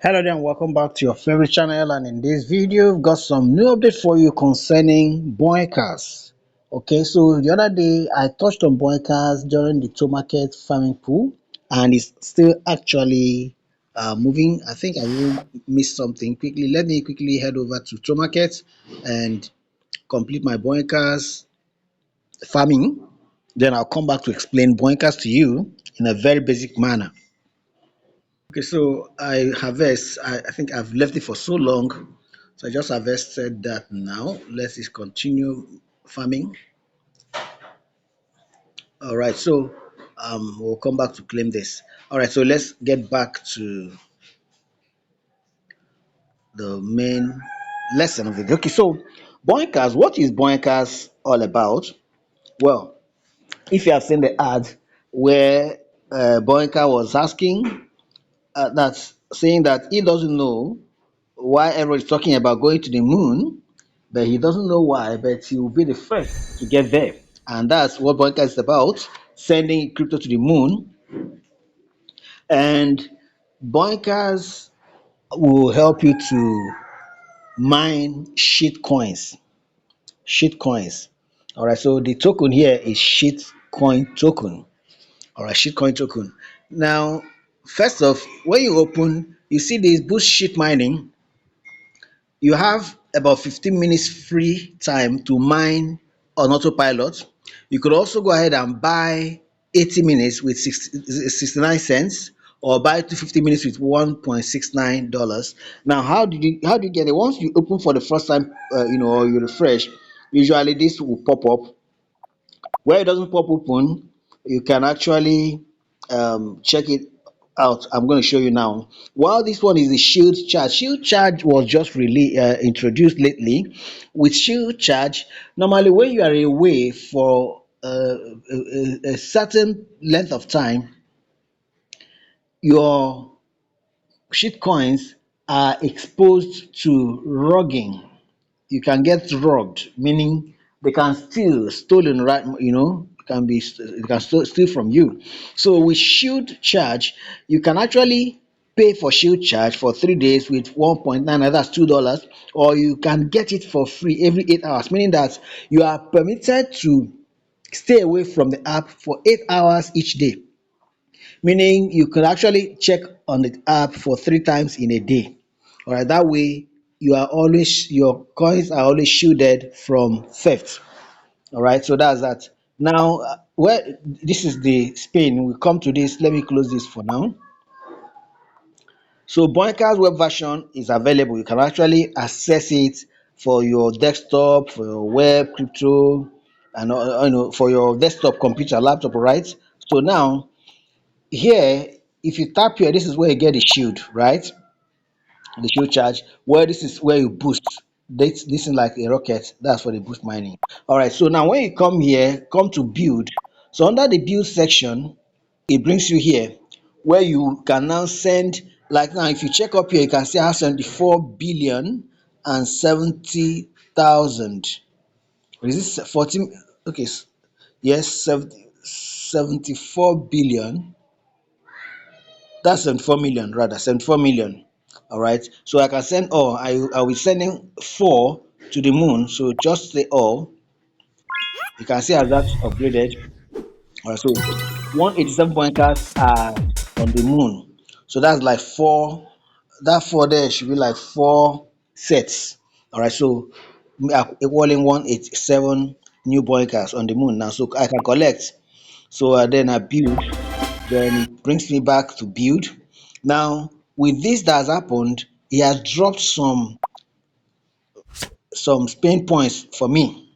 Hello there and welcome back to your favorite channel, and in this video we've got some new update for you concerning Boinkers. Okay, so the other day I touched on Boinkers during the toe market farming pool, and it's still actually moving. I think I even missed something. Quickly, let me quickly head over to toe market and complete my Boinkers farming. Then I'll come back to explain Boinkers to you in a very basic manner. Okay, so I harvest. I think I've left it for so long, so I just harvested that now. Let's just continue farming. All right, so we'll come back to claim this. All right, so let's get back to the main lesson of the video. Okay, so Boinkers, what is Boinkers all about? Well, if you have seen the ad where Boinker was asking, that's saying that he doesn't know why everyone is talking about going to the moon, but he doesn't know why, but he will be the first to get there. And that's what Boinker is about, sending crypto to the moon. And Boinkers will help you to mine shit coins. Shit coins. All right, so the token here is shit coin token. All right, shit coin token. Now, first off, when you open, you see this boost shit mining. You have about 15 minutes free time to mine on autopilot. You could also go ahead and buy 80 minutes with 69 cents, or buy 250 minutes with $1.69. Now, how do you get it? Once you open for the first time, or you refresh, usually this will pop up. Where it doesn't pop open, you can actually check it out. I'm going to show you now. While this one is the shield charge. Shield charge was just really introduced lately. With shield charge, normally when you are away for a certain length of time, your shit coins are exposed to rugging. You can get robbed, meaning they can steal, stolen, right? Can be, they can steal from you. So with shield charge, you can actually pay for shield charge for 3 days with 1.9, that's $2, or you can get it for free every 8 hours, meaning that you are permitted to stay away from the app for 8 hours each day, meaning you could actually check on the app for 3 times in a day. All right, that way your coins are always shielded from theft. All right, so that's that. Now, where this is the spin, we come to this. Let me close this for now. So Boinker's web version is available. You can actually access it for your desktop, for your web crypto, and for your desktop computer, laptop, right? So now here, if you tap here, this is where you get the shield, right? The shield charge. Where this is where you boost. This is like a rocket. That's for the boost mining. All right. So now when you come here, come to build. So under the build section, it brings you here where you can now send. Like now, if you check up here, you can see I have 74,070,000. Is this 14? Okay. Yes, 74 billion. That's 74 million, rather 74 million. All right, so I can send all. I will sending four to the moon, so just say all. You can see as that's upgraded. All right, so 187 pointers are on the moon, so that's like four. That four there should be like four sets. All right, so we are equaling 187 new pointers on the moon now, so I can collect. So then I build, then it brings me back to build. Now, with this that has happened, he has dropped some pain points for me.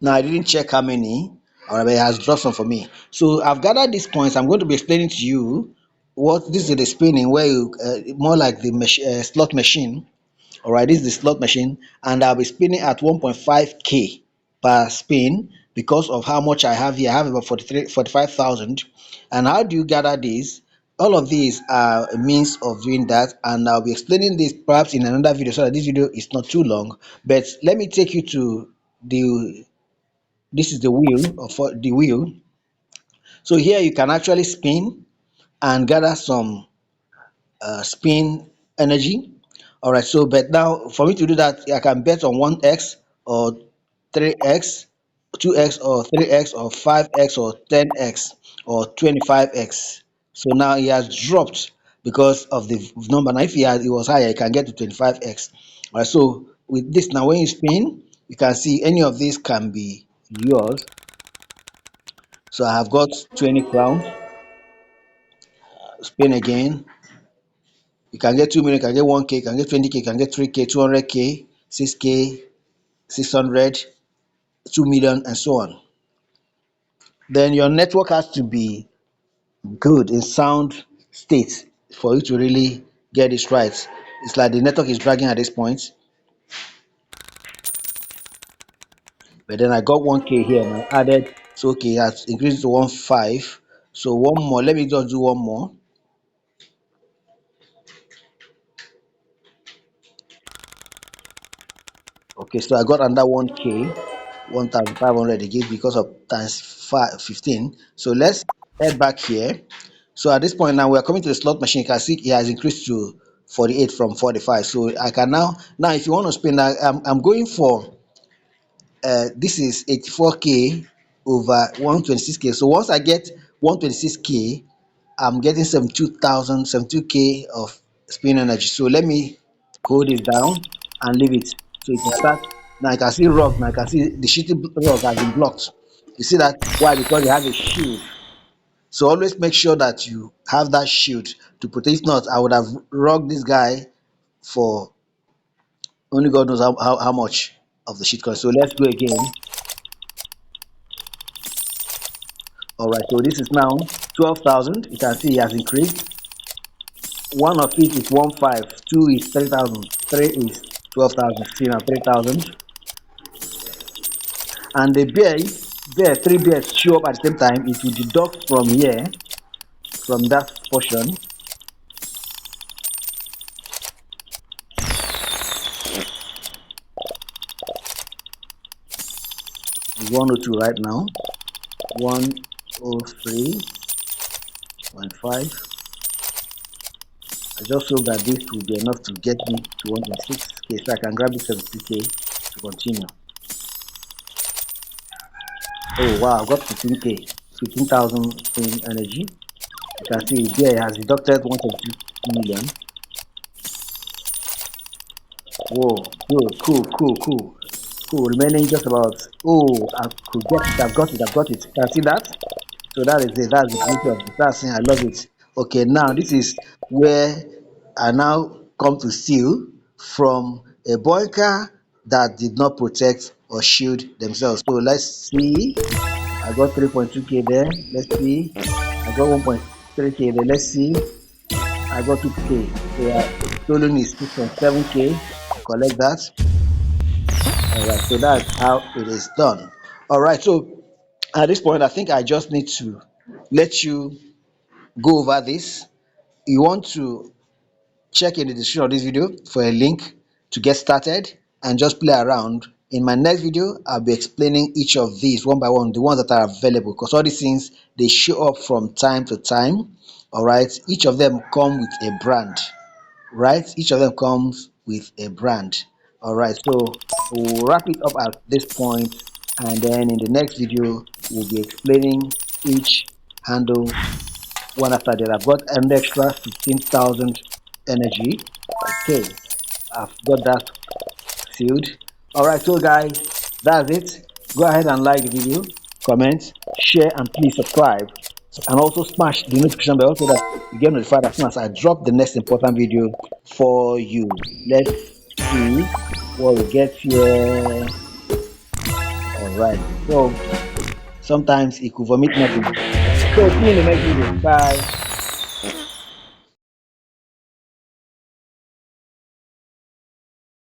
Now, I didn't check how many, but it has dropped some for me. So I've gathered these points. I'm going to be explaining to you what this is, the spinning where you more like the slot machine. All right, this is the slot machine, and I'll be spinning at 1.5k per spin because of how much I have here. I have about 45,000. And how do you gather this? All of these are a means of doing that, and I'll be explaining this perhaps in another video so that this video is not too long. But let me take you to the this is the wheel of the wheel. So here you can actually spin and gather some spin energy. All right, so but now for me to do that, I can bet on 1x or 3x, 2x or 3x or 5x or 10x or 25x. So now he has dropped because of the number. Now if he was higher, he can get to 25x. All right, so with this now, when you spin, you can see any of these can be yours. So I have got 20 crowns. Spin again. You can get 2 million, you can get 1k, you can get 20k, you can get 3k, 200k, 6k, 600, 2 million, and so on. Then your network has to be good in sound state for you to really get this right. It's like the network is dragging at this point, but then I got 1k here and I added, so okay, it has increased to 1.5. So one more, let me just do one more. Okay, so I got under 1k, 1,500 again because of times 15. So let's head back here. So at this point now we are coming to the slot machine. You can see it has increased to 48 from 45. So I can now if you want to spin, I'm going for this is 84k over 126k. So once I get 126k, I'm getting 72,000, 72k of spin energy. So let me hold this down and leave it. So it will start. Now I can see rock. Now I can see the shitty rock has been blocked. You see that? Why? Because they have a shield. So always make sure that you have that shield to protect. If not, I would have rocked this guy for only God knows how much of the shit coin. So let's go again. All right. So this is now 12,000. You can see it has increased. One of it is 1.5. Two is 3,000. Three is 12,000. See now 3,000. And the bear, if bear three bears show up at the same time, it will deduct from here, from that portion. It's 102 right now. 103.5. I just hope that this will be enough to get me to 1.6k, so I can grab this 72k to continue. Oh wow, I got 15k, 15,000 spin energy. You can see there has deducted 1.2 million. Whoa, good, cool. Remaining just about, oh, I could get it, I've got it, I've got it. Can you see that? So that is it, that's the beauty of it. That's it, I love it. Okay, now this is where I now come to steal from a bunker that did not protect or shield themselves. So let's see. I got 3.2k there. Let's see. I got 1.3k there. Let's see. I got 2k. So stolen is 6.7k. Collect that. All right. So that's how it is done. All right. So at this point, I think I just need to let you go over this. You want to check in the description of this video for a link to get started and just play around. In my next video, I'll be explaining each of these one by one, the ones that are available, because all these things they show up from time to time. All right, each of them come with a brand, right? Each of them comes with a brand. All right, so we'll wrap it up at this point, and then in the next video, we'll be explaining each handle one after the other. I've got an extra 15,000 energy. Okay, I've got that sealed. All right, so guys, that's it. Go ahead and like the video, comment, share, and please subscribe. And also smash the notification bell so that you get notified as soon as I drop the next important video for you. Let's see what we get here. All right, so sometimes it could vomit nothing. So see you in the next video. Bye.